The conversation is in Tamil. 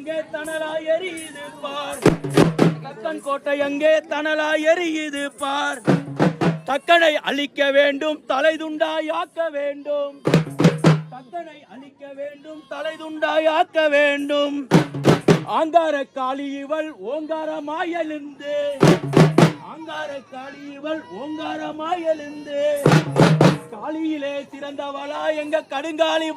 அங்கே தனலாய் எரியுது பார். தக்கன் கோட்டை அங்கே தனலாய் எரியுது பார். தக்கனை அழிக்க வேண்டும், தலை துண்டாயாக்க வேண்டும். தக்கனை அழிக்க வேண்டும், தலை துண்டாயாக்க வேண்டும். ஆங்கார காளி இவள் ஓங்காரமாயெழுந்து, ஆங்கார காளி இவள் ஓங்காரமாயெழுந்து. காளியிலே சிறந்தவளா எங்க கடுங்காளி